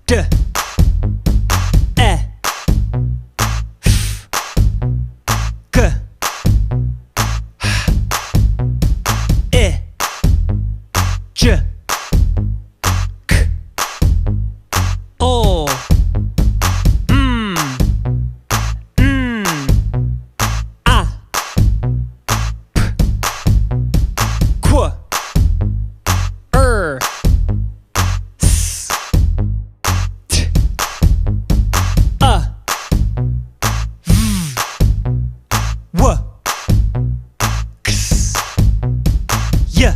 D E F G H I J K O A P Q R S T A V W X Y Z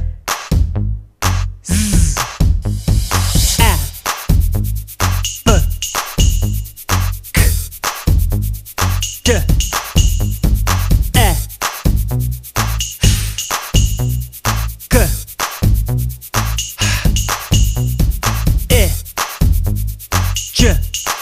A B K D E F G H I J